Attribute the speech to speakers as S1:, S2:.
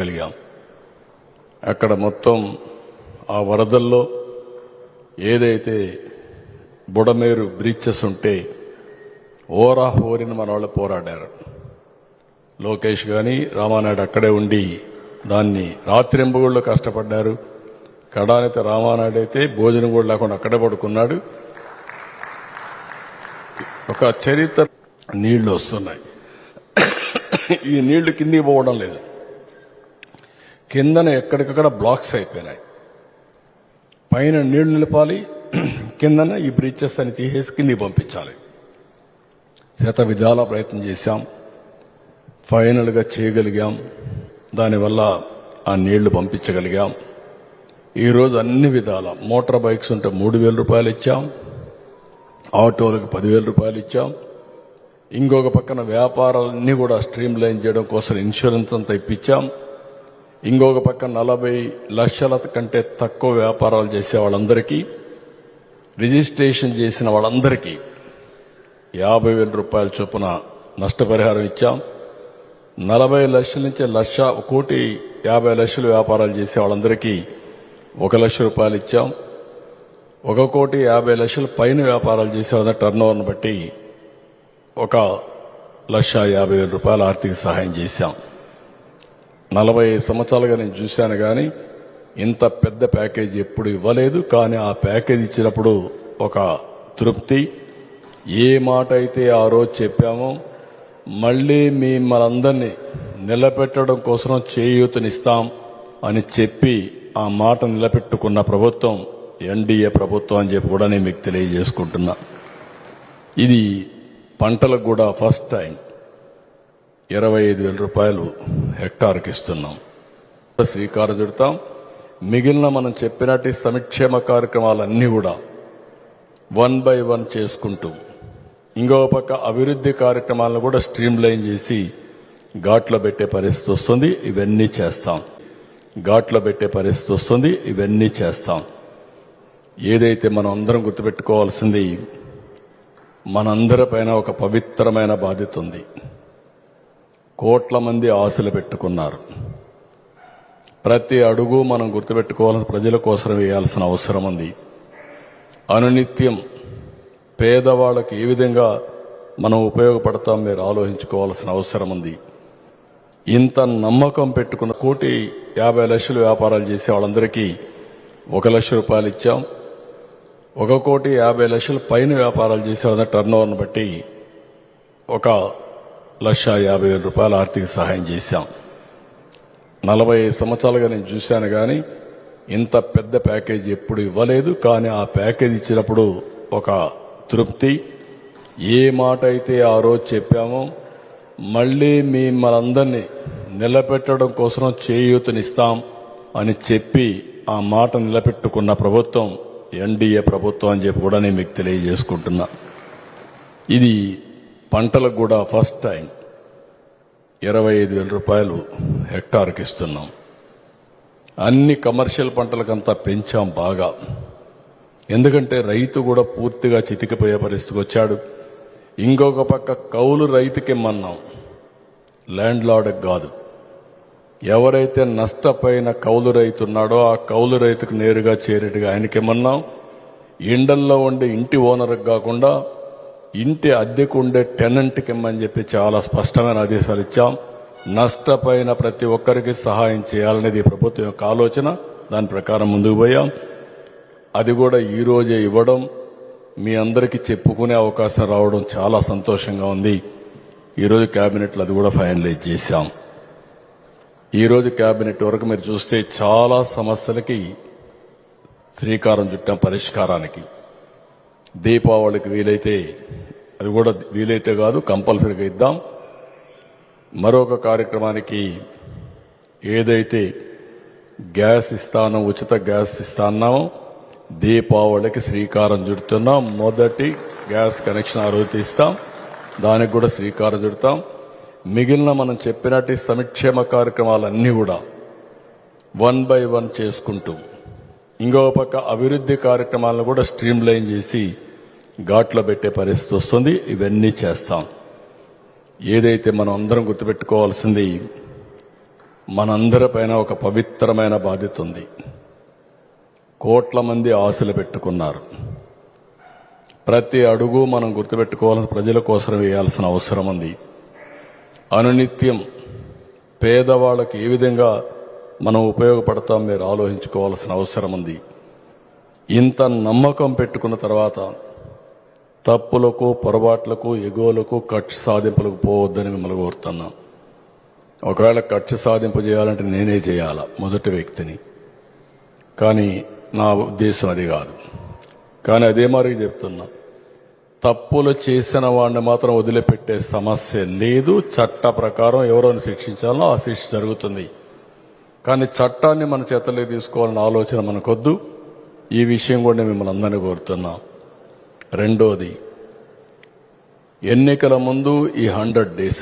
S1: కలిగాం. అక్కడ మొత్తం ఆ వరదల్లో ఏదైతే బుడమేరు బ్రీచెస్ ఉంటే ఓరిని మన వాళ్ళు పోరాడారు. లోకేష్ గాని రామానాయుడు అక్కడే ఉండి దాన్ని రాత్రింబగుళ్ళు కష్టపడ్డారు. కడానైతే రామానాయుడు అయితే భోజనం కూడా లేకుండా అక్కడే పడుకున్నాడు. ఒక చరిత్ర నీళ్లు వస్తున్నాయి. ఈ నీళ్లు కిందికి పోవడం లేదు, కిందన ఎక్కడికక్కడ బ్లాక్స్ అయిపోయినాయి. పైన నీళ్లు నిలపాలి, కిందన ఈ బ్రీచెస్ అని తీసేసి కిందికి పంపించాలి. శత విధాల ప్రయత్నం చేశాం, ఫైనల్గా చేయగలిగాం. దానివల్ల ఆ నీళ్లు పంపించగలిగాం. ఈరోజు అన్ని విధాల మోటార్ బైక్స్ ఉంటే 3,000 రూపాయలు ఇచ్చాం, ఆటోలకు 10,000 రూపాయలు ఇచ్చాం. ఇంకొక పక్కన వ్యాపారాలన్నీ కూడా స్ట్రీమ్ లైన్ చేయడం కోసం ఇన్సూరెన్స్ అంతా ఇప్పించాం. ఇంకొక పక్క 40 లక్షల కంటే తక్కువ వ్యాపారాలు చేసే వాళ్ళందరికీ, రిజిస్ట్రేషన్ చేసిన వాళ్ళందరికీ 50,000 రూపాయల చొప్పున నష్టపరిహారం ఇచ్చాం. 40 లక్షల నుంచి 1,50,00,000 వ్యాపారాలు చేసే వాళ్ళందరికీ 1,00,000 రూపాయలు ఇచ్చాం. 1,50,00,000 పైన వ్యాపారాలు చేసే వాళ్ళ టర్న్ ఓవర్ను బట్టి 1,50,000 రూపాయల ఆర్థిక సహాయం చేశాం. 40 సంవత్సరాలుగా నేను చూశాను కానీ ఇంత పెద్ద ప్యాకేజీ ఎప్పుడు ఇవ్వలేదు. కానీ ఆ ప్యాకేజీ ఇచ్చినప్పుడు ఒక తృప్తి. ఏ మాట అయితే ఆ రోజు చెప్పామో మళ్లీ మిమ్మల్ందరినీ నిలబెట్టడం కోసం చేయూతనిస్తాం అని చెప్పి ఆ మాట నిలబెట్టుకున్న ప్రభుత్వం ఎన్డీఏ ప్రభుత్వం అని చెప్పి కూడా నేను మీకు తెలియజేసుకుంటున్నా. ఇది పంటలకు కూడా ఫస్ట్ టైం 25,000 రూపాయలు హెక్టార్కి ఇస్తున్నాం. శ్రీకారం చుడతాం. మిగిలిన మనం చెప్పినట్టు సంక్షేమ కార్యక్రమాలన్నీ కూడా 1 by 1 చేసుకుంటూ, ఇంకో పక్క అభివృద్ధి కార్యక్రమాలను కూడా స్ట్రీమ్ లైన్ చేసి ఘాట్లో పెట్టే పరిస్థితి వస్తుంది. ఇవన్నీ చేస్తాం. ఏదైతే మనం అందరం గుర్తుపెట్టుకోవాల్సింది, మనందరిపైన ఒక పవిత్రమైన బాధ్యత ఉంది. కోట్ల మంది ఆశలు పెట్టుకున్నారు. ప్రతి అడుగు మనం గుర్తుపెట్టుకోవాల్సిన ప్రజల కోసం వేయాల్సిన అవసరం ఉంది. అనునిత్యం పేదవాళ్ళకి ఏ విధంగా మనం ఉపయోగపడతాం మీరు ఆలోచించుకోవాల్సిన అవసరం ఉంది. ఇంత నమ్మకం పెట్టుకున్న 1,50,00,000 వ్యాపారాలు చేసే వాళ్ళందరికీ 1,00,000 రూపాయలు ఇచ్చాం. 1,50,00,000 పైన వ్యాపారాలు చేసే వాళ్ళ టర్న్ ఓవర్ను బట్టి 1,50,000 రూపాయల ఆర్థిక సహాయం చేశాం. 40 సంవత్సరాలుగా నేను చూశాను కానీ ఇంత పెద్ద ప్యాకేజీ ఎప్పుడు ఇవ్వలేదు. కానీ ఆ ప్యాకేజీ ఇచ్చినప్పుడు ఒక తృప్తి. ఏ మాట అయితే ఆ రోజు చెప్పామో మళ్లీ మిమ్మల్ందరినీ నిలబెట్టడం కోసం చేయూతనిస్తాం అని చెప్పి ఆ మాట నిలబెట్టుకున్న ప్రభుత్వం ఎన్డీఏ ప్రభుత్వం అని చెప్పి కూడా నేను మీకు తెలియజేసుకుంటున్నా. ఇది పంటలకు కూడా ఫస్ట్ టైం 25,000 రూపాయలు హెక్టార్కి ఇస్తున్నాం. అన్ని కమర్షియల్ పంటలకంతా పెంచాం బాగా. ఎందుకంటే రైతు కూడా పూర్తిగా చితికిపోయే పరిస్థితికి వచ్చాడు. ఇంకొక పక్క కౌలు రైతుకి ఇమ్మన్నాం, ల్యాండ్ లార్డ్కి కాదు. ఎవరైతే నష్టపోయిన కౌలు రైతు ఉన్నాడో ఆ కౌలు రైతుకు నేరుగా చేరేట్టుగా ఆయనకిమ్మన్నాం. ఇండల్లో ఉండే ఇంటి ఓనర్కి కాకుండా ఇంటి అద్దెకు ఉండే టెనెంట్కి ఇమ్మని చెప్పి చాలా స్పష్టమైన ఆదేశాలు ఇచ్చాం. నష్టపోయిన ప్రతి ఒక్కరికి సహాయం చేయాలనేది ప్రభుత్వం యొక్క ఆలోచన. దాని ప్రకారం ముందుకు పోయాం. అది కూడా ఈ రోజే ఇవ్వడం, మీ అందరికీ చెప్పుకునే అవకాశం రావడం చాలా సంతోషంగా ఉంది. ఈరోజు కేబినెట్లో అది కూడా ఫైనలైజ్ చేశాం. ఈరోజు కేబినెట్ వరకు మీరు చూస్తే చాలా సమస్యలకి శ్రీకారం చుట్టాం పరిష్కారానికి. దీపావళికి వీలైతే, అది కూడా వీలైతే కాదు కంపల్సరీగా ఇద్దాం. మరొక కార్యక్రమానికి ఏదైతే గ్యాస్ ఇస్తానో, ఉచిత గ్యాస్ ఇస్తాన్నామో దీపావళికి శ్రీకారం చుడుతున్నాం. మొదటి గ్యాస్ కనెక్షన్ ఆ రోజు ఇస్తాం. దానికి కూడా శ్రీకారం చుడతాం. మిగిలిన మనం చెప్పినట్టు సంక్షేమ కార్యక్రమాలన్నీ కూడా 1 by 1 చేసుకుంటూ, ఇంకో పక్క అభివృద్ధి కార్యక్రమాలను కూడా స్ట్రీమ్ లైన్ చేసి ఘాట్లో పెట్టే పరిస్థితి వస్తుంది. ఇవన్నీ చేస్తాం. ఏదైతే మనం అందరం గుర్తుపెట్టుకోవాల్సింది, మనందరిపైన ఒక పవిత్రమైన బాధ్యత ఉంది. కోట్ల మంది ఆశలు పెట్టుకున్నారు. ప్రతి అడుగు మనం గుర్తుపెట్టుకోవాలని ప్రజల కోసం వేయాల్సిన అవసరం ఉంది. అనునిత్యం పేదవాళ్ళకి ఏ విధంగా మనం ఉపయోగపడతాం మీరు ఆలోచించుకోవాల్సిన అవసరం ఉంది. ఇంత నమ్మకం పెట్టుకున్న తర్వాత తప్పులకు, పొరపాట్లకు, ఎగోలకు, కక్ష సాధింపులకు పోవద్దని మిమ్మల్ని కోరుతున్నాం. ఒకవేళ కక్ష సాధింపు చేయాలంటే నేనే చేయాలా, మొదటి వ్యక్తిని. కానీ నా ఉద్దేశం అది కాదు. కానీ అదే మరి చెప్తున్నా, తప్పులు చేసిన వాడిని మాత్రం వదిలిపెట్టే సమస్య లేదు. చట్ట ప్రకారం ఎవరోని శిక్షించాలో ఆ శిక్ష జరుగుతుంది. కానీ చట్టాన్ని మన చేతల్లో తీసుకోవాలన్న ఆలోచన మనకొద్దు. ఈ విషయం కూడా మిమ్మల్ని అందరినీ కోరుతున్నాం. రెండోది, ఎన్నికల ముందు ఈ 100 days